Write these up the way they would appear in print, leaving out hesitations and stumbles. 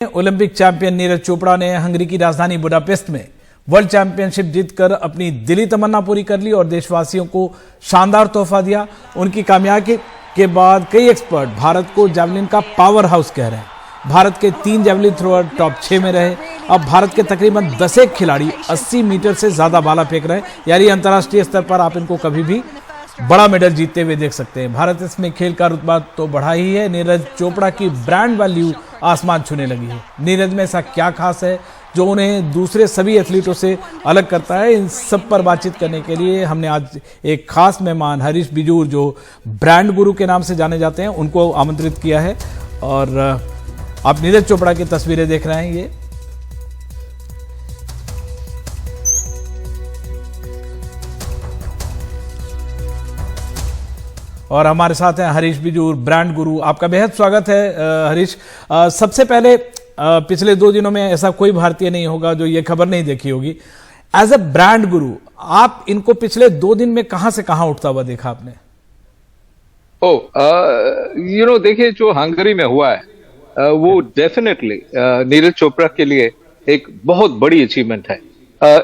Olympic champion Neeraj Chopra ने Hungary की राजधानी बुडापेस्ट में वर्ल्ड चैंपियनशिप जीतकर अपनी दिली तमन्ना पूरी कर ली और देशवासियों को शानदार तोहफा दिया। उनकी कामयाबी के बाद कई एक्सपर्ट भारत को जैवलिन का पावर हाउस कह रहे हैं। भारत के 3 जैवलिन थ्रोअर टॉप 6 में रहे। अब भारत के तकरीबन 10 खिलाड़ी 80 मीटर से ज्यादा भाला फेंक रहे हैं, यानी अंतर्राष्ट्रीय स्तर पर आप इनको कभी भी बड़ा मेडल जीतते हुए देख सकते हैं। भारत इसमें खेल का रुतबा तो बढ़ा ही है, नीरज चोपड़ा की ब्रांड वैल्यू आसमान छूने लगी है। नीरज में ऐसा क्या खास है जो उन्हें दूसरे सभी एथलीटों से अलग करता है? इन सब पर बातचीत करने के लिए हमने आज एक खास मेहमान हरीश बिजूर, जो ब्रांड गुरु के नाम से जाने जाते हैं, उनको आमंत्रित किया है। और आप नीरज चोपड़ा की तस्वीरें देख रहे हैं ये। और हमारे साथ हैं हरीश बिजूर, ब्रांड गुरु। आपका बेहद स्वागत है हरीश। सबसे पहले पिछले 2 दिनों में ऐसा कोई भारतीय नहीं होगा जो ये खबर नहीं देखी होगी। एज अ ब्रांड गुरु आप इनको पिछले 2 दिन में कहां से कहां उठता हुआ देखा आपने? देखिए, जो हंगरी में हुआ है वो डेफिनेटली नीरज चोपड़ा के लिए एक बहुत बड़ी अचीवमेंट है।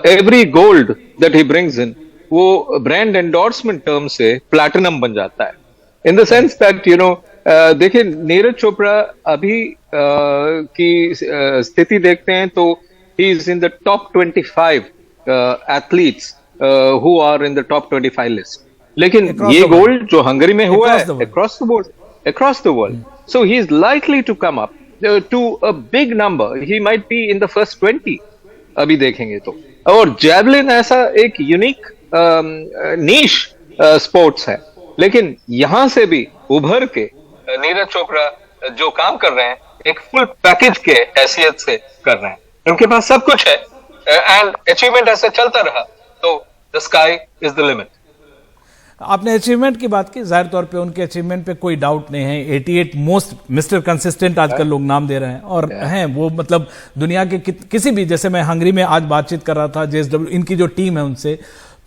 Every gold that he brings in वो ब्रांड एंडोर्समेंट टर्म से प्लैटिनम बन जाता है। इन द सेंस दैट देखिए, नीरज चोपड़ा अभी की स्थिति देखते हैं तो he is in the top 25 athletes who are in the top 25 list. लेकिन ये गोल्ड जो हंगरी में हुआ है across the world, so he is likely to come up to a big number. He might be in the first 20 अभी देखेंगे तो। और जैवलिन ऐसा एक यूनिक नीश स्पोर्ट्स है, लेकिन यहां से भी उभर के नीरज चोपड़ा जो काम कर रहे हैं एक फुल पैकेज के हैसियत से कर रहे हैं। उनके पास सब कुछ है एंड अचीवमेंट ऐसे चलता रहा तो the sky is the limit. आपने अचीवमेंट की बात की, जाहिर तौर पे उनके अचीवमेंट पे कोई डाउट नहीं है। 88 मोस्ट मिस्टर कंसिस्टेंट आजकल लोग नाम दे रहे हैं और हैं वो, मतलब दुनिया के किसी भी, जैसे मैं हंगरी में आज बातचीत कर रहा था जेएसडब्ल्यू इनकी जो टीम है उनसे,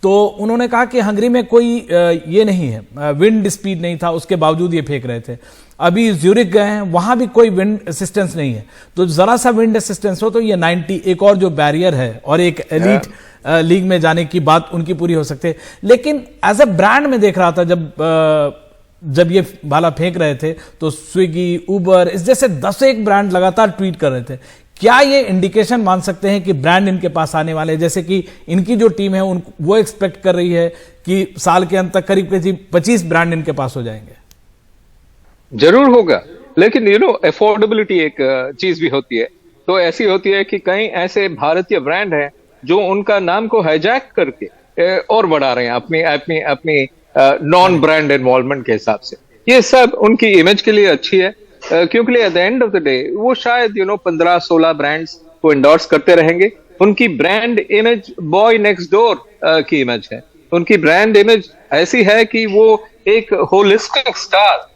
तो उन्होंने कहा कि हंगरी में कोई ये नहीं है, विंड स्पीड नहीं था, उसके बावजूद ये फेंक रहे थे। अभी ज्यूरिख गए हैं, वहां भी कोई विंड असिस्टेंस नहीं है, तो जरा सा विंड असिस्टेंस हो तो ये 90 एक और जो बैरियर है और एक एलीट लीग में जाने की बात उनकी पूरी हो सकती है। लेकिन एज अ ब्रांड में देख रहा था जब ये भाला फेंक रहे थे तो स्विगी, उबर, इस जैसे 10 एक ब्रांड लगातार ट्वीट कर रहे थे। क्या ये इंडिकेशन मान सकते हैं कि ब्रांड इनके पास आने वाले हैं? जैसे कि इनकी जो टीम है वो एक्सपेक्ट कर रही है कि साल के अंत तक करीब 25 ब्रांड इनके पास हो जाएंगे। जरूर होगा, लेकिन अफोर्डेबिलिटी एक चीज भी होती है। तो ऐसी होती है कि कई ऐसे भारतीय ब्रांड हैं जो उनका नाम को हाईजैक करके और बढ़ा रहे हैं अपनी नॉन ब्रांड इन्वॉल्वमेंट के हिसाब से। ये सब उनकी इमेज के लिए अच्छी है, क्योंकि at the end of the day वो शायद 15-16 ब्रांड्स को एंडोर्स करते रहेंगे। उनकी brand image boy next door की इमेज है। उनकी ब्रांड इमेज ऐसी है कि वो एक होलिस्टिक स्टार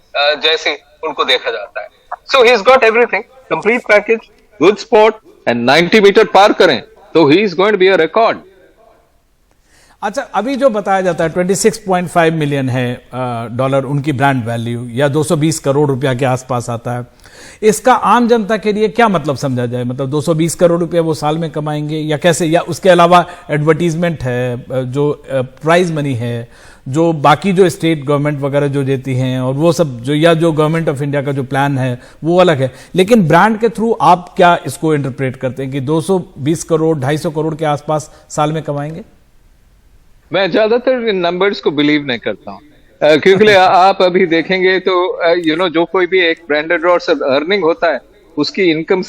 जैसे उनको देखा जाता है। So he has got everything, complete package, good sport and 90 metre पार करें तो he is going to be a record. अच्छा, अभी जो बताया जाता है 26.5 मिलियन है डॉलर उनकी ब्रांड वैल्यू, या 220 करोड़ रुपया के आसपास आता है। इसका आम जनता के लिए क्या मतलब समझा जाए? मतलब 220 करोड़ रुपया वो साल में कमाएंगे या कैसे? या उसके अलावा एडवर्टीजमेंट है, जो प्राइज मनी है, जो बाकी जो स्टेट गवर्नमेंट वगैरह जो देती हैं, और वो सब जो, या जो गवर्नमेंट ऑफ इंडिया का जो प्लान है वो अलग है। लेकिन ब्रांड के थ्रू आप क्या इसको इंटरप्रेट करते हैं कि 220 करोड़ 250 करोड़ के आसपास साल में कमाएंगे? मैं ज्यादातर इन नंबर्स को बिलीव नहीं करता हूँ, क्योंकि आप अभी देखेंगे तो जो कोई भी एक ब्रांडेड और अर्निंग होता है उसकी इनकम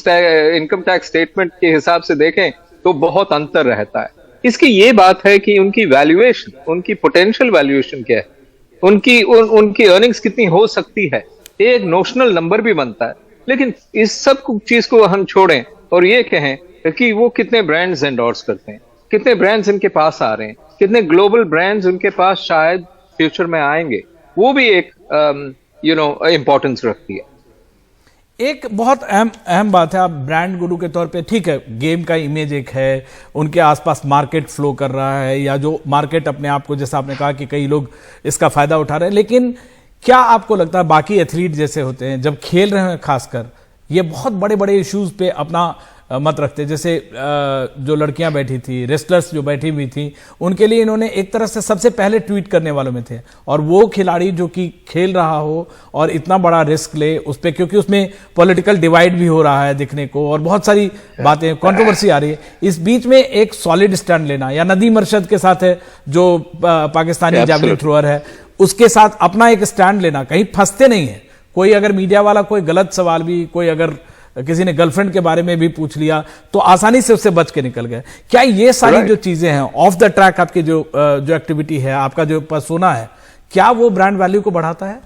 टैक्स स्टेटमेंट के हिसाब से देखें तो बहुत अंतर रहता है। इसकी ये बात है कि उनकी वैल्यूएशन, उनकी पोटेंशियल वैल्यूएशन क्या है, उनकी अर्निंग्स कितनी हो सकती है, एक नोशनल नंबर भी बनता है। लेकिन इस सब चीज को हम छोड़ें और ये कहें कि वो कितने ब्रांड्स एंडोर्स करते हैं, कितने ब्रांड्स इनके पास आ रहे हैं, कितने ग्लोबल ब्रांड्स उनके पास शायद फ्यूचर में आएंगे, वो भी एक इंपॉर्टेंस रखती है। एक बहुत अहम बात है, आप ब्रांड गुरु के तौर पे, ठीक है, गेम का इमेज एक है, उनके आसपास मार्केट फ्लो कर रहा है, या जो मार्केट अपने आप को, जैसा आपने कहा कि कई लोग इसका फायदा उठा रहे हैं, लेकिन क्या आपको लगता है बाकी एथलीट जैसे होते हैं जब खेल रहे हैं खासकर, ये बहुत बड़े बड़े इश्यूज पे अपना मत रखते, जैसे जो लड़कियां बैठी थी, रेस्लर्स जो बैठी हुई थी, उनके लिए इन्होंने एक तरह से सबसे पहले ट्वीट करने वालों में थे। और वो खिलाड़ी जो कि खेल रहा हो और इतना बड़ा रिस्क ले उस पर, क्योंकि उसमें पॉलिटिकल डिवाइड भी हो रहा है दिखने को और बहुत सारी बातें, कंट्रोवर्सी आ रही है, इस बीच में एक सॉलिड स्टैंड लेना, या नदीम अरशद के साथ है जो पाकिस्तानी जैवलिन थ्रोअर है, उसके साथ अपना एक स्टैंड लेना, कहीं फंसते नहीं है। कोई अगर मीडिया वाला कोई गलत सवाल भी, कोई अगर किसी ने गर्लफ्रेंड के बारे में भी पूछ लिया तो आसानी से उससे बच के निकल गए। क्या ये सारी जो चीजें हैं ऑफ द ट्रैक, आपकी जो एक्टिविटी है, आपका जो पर्सोना है, क्या वो ब्रांड वैल्यू को बढ़ाता है?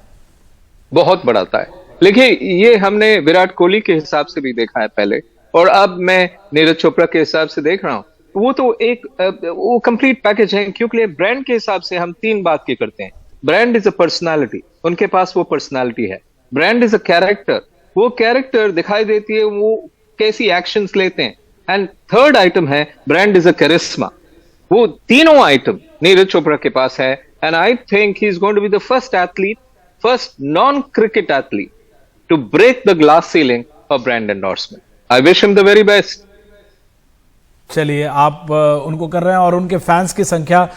बहुत बढ़ाता है। देखिए, ये हमने विराट कोहली के हिसाब से भी देखा है पहले, और अब मैं नीरज चोपड़ा के हिसाब से देख रहा हूं। वो तो एक वो कंप्लीट पैकेज है, क्योंकि ब्रांड के हिसाब से हम 3 बात की करते हैं। ब्रांड इज अ पर्सनालिटी, उनके पास वो पर्सनालिटी है। ब्रांड इज अ कैरेक्टर, वो कैरेक्टर दिखाई देती है, वो कैसी एक्शंस लेते हैं। एंड थर्ड आइटम है ब्रांड इज अ करिश्मा। वो तीनों आइटम नीरज चोपड़ा के पास है, and I think he is going to be the first athlete, first non cricket athlete to break the glass ceiling of brand endorsement. I wish him the very best. चलिए, आप उनको कर रहे हैं और उनके फैंस की संख्या,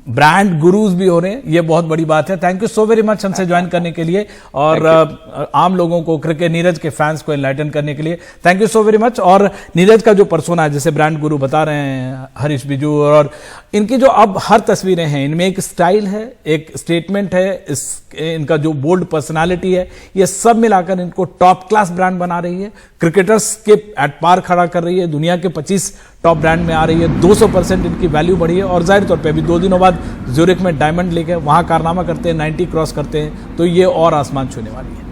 ब्रांड गुरुज भी हो रहे हैं, ये बहुत बड़ी बात है। Thank you so very much हमसे ज्वाइन करने के लिए और आम लोगों को, क्रिकेट नीरज के फैंस को एनलाइटन करने के लिए thank you so very much. और नीरज का जो पर्सोना है, जैसे ब्रांड गुरु बता रहे हैं हरीश बिजू, और इनकी जो अब हर तस्वीरें हैं, इनमें एक स्टाइल है, एक स्टेटमेंट है, इनका जो बोल्ड पर्सनालिटी है, ये सब मिलाकर इनको टॉप क्लास ब्रांड बना रही है, क्रिकेटर्स के एट पार खड़ा कर रही है, दुनिया के 25 टॉप ब्रांड में आ रही है। 200% इनकी वैल्यू बढ़ी है और जाहिर तौर पे अभी 2 दिनों बाद ज्यूरिख में डायमंड लेके वहां कारनामा करते हैं, 90 क्रॉस करते हैं, तो ये और आसमान छूने वाली है।